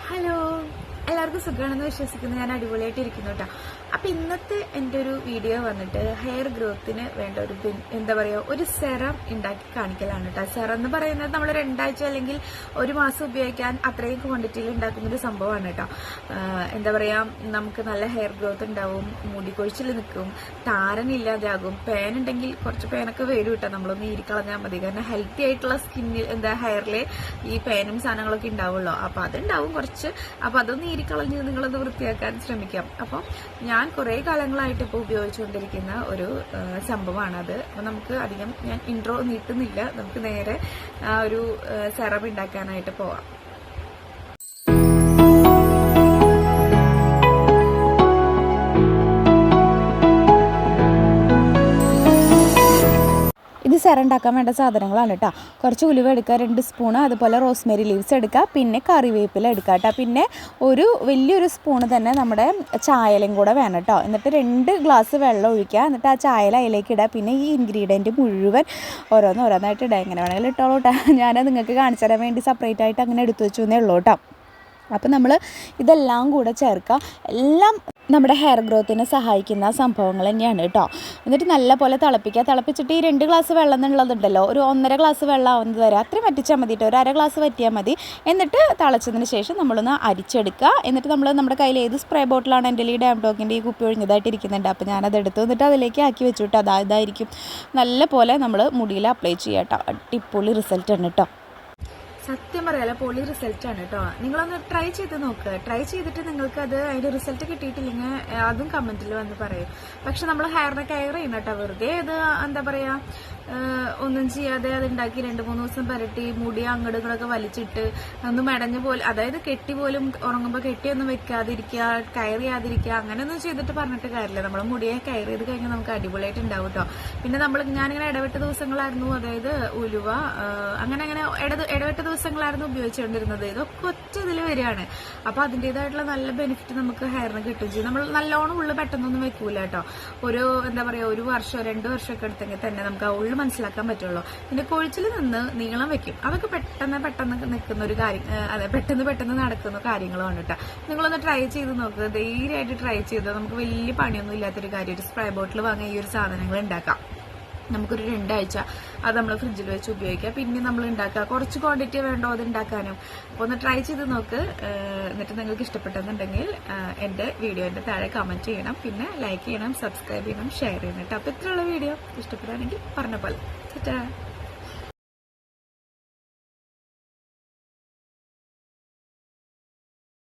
Hello, എല്ലാവർക്കും സുഖമാണെന്ന് വിശ്വസിക്കുന്നു. ഞാൻ അടിപൊളിയായിട്ടിരിക്കുന്നു കേട്ടോ. അപ്പം ഇന്നത്തെ എൻ്റെ ഒരു വീഡിയോ വന്നിട്ട് ഹെയർ ഗ്രോത്തിന് വേണ്ട ഒരു എന്താ പറയുക, ഒരു സെറം ഉണ്ടാക്കി കാണിക്കലാണ് കേട്ടോ. സെറം എന്ന് പറയുന്നത് നമ്മൾ 2 ആഴ്ച അല്ലെങ്കിൽ 1 മാസം ഉപയോഗിക്കാൻ അത്രയും ക്വാണ്ടിറ്റിയിൽ ഉണ്ടാക്കുന്നൊരു സംഭവമാണ് കേട്ടോ. എന്താ പറയുക, നമുക്ക് നല്ല ഹെയർ ഗ്രോത്ത് ഉണ്ടാവും, മുടി കൊഴിച്ചിൽ നിൽക്കും, താരനില്ലാതെയാകും. പേൻ ഉണ്ടെങ്കിൽ കുറച്ച് പേനൊക്കെ വരും കേട്ടോ, നമ്മളൊന്ന് ഈരിക്കളഞ്ഞാൽ മതി. കാരണം ഹെൽത്തി ആയിട്ടുള്ള സ്കിന്നിൽ ഹെയറിൽ ഈ പേനും സാധനങ്ങളൊക്കെ ഉണ്ടാവുള്ളൂ. അപ്പം അതുണ്ടാവും കുറച്ച്. അപ്പം അതൊന്ന് ഈരിക്കളഞ്ഞ് നിങ്ങളൊന്ന് വൃത്തിയാക്കാൻ ശ്രമിക്കാം. അപ്പം ഞാൻ കുറേ കാലങ്ങളായിട്ട് ഇപ്പോൾ ഉപയോഗിച്ചുകൊണ്ടിരിക്കുന്ന ഒരു സംഭവമാണത്. അപ്പം നമുക്ക് അധികം ഞാൻ ഇൻട്രോ നീട്ടുന്നില്ല, നമുക്ക് നേരെ ഒരു സെറം ഉണ്ടാക്കാനായിട്ട് പോവാം. ഇത് സെറം ഉണ്ടാക്കാൻ വേണ്ട സാധനങ്ങളാണ് കേട്ടോ. കുറച്ച് ഉലുവ എടുക്കുക, 2 സ്പൂണ്, അതുപോലെ റോസ്മേരി ലീവ്സ് എടുക്കുക, പിന്നെ കറിവേപ്പില എടുക്കുക കേട്ടോ. പിന്നെ വലിയൊരു സ്പൂണ് തന്നെ നമ്മുടെ ചായലയും കൂടെ വേണം കേട്ടോ. എന്നിട്ട് 2 ഗ്ലാസ് വെള്ളം ഒഴിക്കുക. എന്നിട്ട് ആ ചായല അതിലേക്ക് ഇടുക. പിന്നെ ഈ ഇൻഗ്രീഡിയൻറ്റ് മുഴുവൻ ഓരോന്നായിട്ട് ഇടുക. എങ്ങനെ വേണമെങ്കിലും ഇട്ടോളൂ കേട്ടോ. ഞാനത് നിങ്ങൾക്ക് കാണിച്ചു തരാൻ വേണ്ടി സെപ്പറേറ്റ് ആയിട്ട് അങ്ങനെ എടുത്തു വെച്ചേ ഉള്ളൂ കേട്ടോ. അപ്പം നമ്മൾ ഇതെല്ലാം കൂടെ ചേർക്കുക. എല്ലാം നമ്മുടെ ഹെയർ ഗ്രോത്തിനെ സഹായിക്കുന്ന സംഭവങ്ങൾ തന്നെയാണ് കേട്ടോ. എന്നിട്ട് നല്ല പോലെ തിളപ്പിച്ചിട്ട് ഈ 2 ഗ്ലാസ് വെള്ളം എന്നുള്ളതുണ്ടല്ലോ, ഒരു 1.5 ഗ്ലാസ് വെള്ളം ആവുന്നത് വരെ അത്രയും വറ്റിച്ചാൽ മതി കേട്ടോ. ഒരു 1/2 ഗ്ലാസ് വറ്റിയാൽ മതി. എന്നിട്ട് തിളച്ചതിന് ശേഷം നമ്മളൊന്ന് അരിച്ചെടുക്കുക. എന്നിട്ട് നമ്മുടെ കയ്യിൽ ഏത് സ്പ്രേ ബോട്ടിലാണ്, എൻ്റെ ഈ ഡാം ഡോക്കിൻ്റെ ഈ കുപ്പി ഒഴിഞ്ഞതായിട്ട് ഇരിക്കുന്നുണ്ട്. അപ്പോൾ ഞാനത് എടുത്തു എന്നിട്ട് അതിലേക്ക് ആക്കി വെച്ചു കേട്ടോ. ഇതായിരിക്കും നല്ല പോലെ നമ്മൾ മുടിയിൽ അപ്ലൈ ചെയ്യുക കേട്ടോ. അടിപൊളി റിസൾട്ടാണ് കേട്ടോ. സത്യം പറയാലോ, പൊളി റിസൾട്ടാണ് കേട്ടോ. നിങ്ങളൊന്ന് ട്രൈ ചെയ്ത് നോക്കുക. ട്രൈ ചെയ്തിട്ട് നിങ്ങൾക്ക് അതിൻ്റെ റിസൾട്ട് കിട്ടിയിട്ടില്ലെങ്കിൽ അതും കമൻറ്റിൽ വന്ന് പറയും. പക്ഷെ നമ്മൾ ഹെയറിനെ കെയർ ചെയ്യണം കേട്ടോ. വെറുതെ ഇത് എന്താ പറയുക, ഒന്നും ചെയ്യാതെ അത് ഉണ്ടാക്കി 2-3 ദിവസം പരട്ടി മുടി അങ്ങോട്ടും ഇങ്ങോട്ടൊക്കെ വലിച്ചിട്ട് ഒന്ന് മെടഞ്ഞ പോലെ, അതായത് കെട്ടി പോലും ഉറങ്ങുമ്പോൾ കെട്ടിയൊന്നും വെക്കാതിരിക്കുക, കെയർ ചെയ്യാതിരിക്കുക, അങ്ങനെയൊന്നും ചെയ്തിട്ട് പറഞ്ഞിട്ട് കാര്യമില്ല. നമ്മൾ മുടിയെ കെയർ ചെയ്ത് കഴിഞ്ഞാൽ നമുക്ക് അടിപൊളിയായിട്ട് ഉണ്ടാവും കേട്ടോ. പിന്നെ ഞാനിങ്ങനെ ഇടവിട്ട ദിവസങ്ങളായിരുന്നു, അതായത് ഉലുവ അങ്ങനെ ഇടവിട്ട ദിവസങ്ങളായിരുന്നു ഉപയോഗിച്ചുകൊണ്ടിരുന്നത്. ഇതൊക്കെ ഒറ്റ ഇതിൽ വരികയാണ്. അപ്പോൾ അതിൻ്റെതായിട്ടുള്ള നല്ല ബെനിഫിറ്റ് നമുക്ക് ഹെയറിന് കിട്ടും ചെയ്യും. നമ്മൾ നല്ലോണം ഉള്ളു പെട്ടെന്നൊന്നും വെക്കൂല കേട്ടോ. എന്താ പറയുക, 1 വർഷം 2 വർഷമൊക്കെ എടുത്തെങ്കിൽ തന്നെ നമുക്ക് ആ ഉള്ളു മനസ്സിലാക്കാൻ പറ്റുള്ളൂ. പിന്നെ കൊഴിച്ചിൽ നിന്ന് നീളം വെക്കും. അതൊക്കെ പെട്ടെന്ന് നിൽക്കുന്ന ഒരു കാര്യം, അതെ, പെട്ടെന്ന് നടക്കുന്ന കാര്യങ്ങളുമാണ് കേട്ടോ. നിങ്ങളൊന്ന് ട്രൈ ചെയ്ത് നോക്കുക. ധൈര്യമായിട്ട് ട്രൈ ചെയ്ത് നമുക്ക് വലിയ പണിയൊന്നും ഇല്ലാത്തൊരു കാര്യം, ഒരു സ്പ്രേ ബോട്ടിൽ വാങ്ങി ഈ ഒരു സാധനങ്ങൾ ഉണ്ടാക്കാം. നമുക്കൊരു 2 ആഴ്ച അത് നമ്മൾ ഫ്രിഡ്ജിൽ വെച്ച് ഉപയോഗിക്കുക. പിന്നെ നമ്മൾ ഉണ്ടാക്കുക, കുറച്ച് ക്വാണ്ടിറ്റി വേണ്ടോ അത് ഉണ്ടാക്കാനും. അപ്പോൾ ഒന്ന് ട്രൈ ചെയ്ത് നോക്ക്. എന്നിട്ട് നിങ്ങൾക്ക് ഇഷ്ടപ്പെട്ടെന്നുണ്ടെങ്കിൽ എൻ്റെ വീഡിയോൻ്റെ താഴെ കമൻറ്റ് ചെയ്യണം, പിന്നെ ലൈക്ക് ചെയ്യണം, സബ്സ്ക്രൈബ് ചെയ്യണം, ഷെയർ ചെയ്യണം കേട്ടോ. അപ്പോൾ ഇത്രയുള്ള വീഡിയോ ഇഷ്ടപ്പെടുകയാണെങ്കിൽ പറഞ്ഞ പോലെ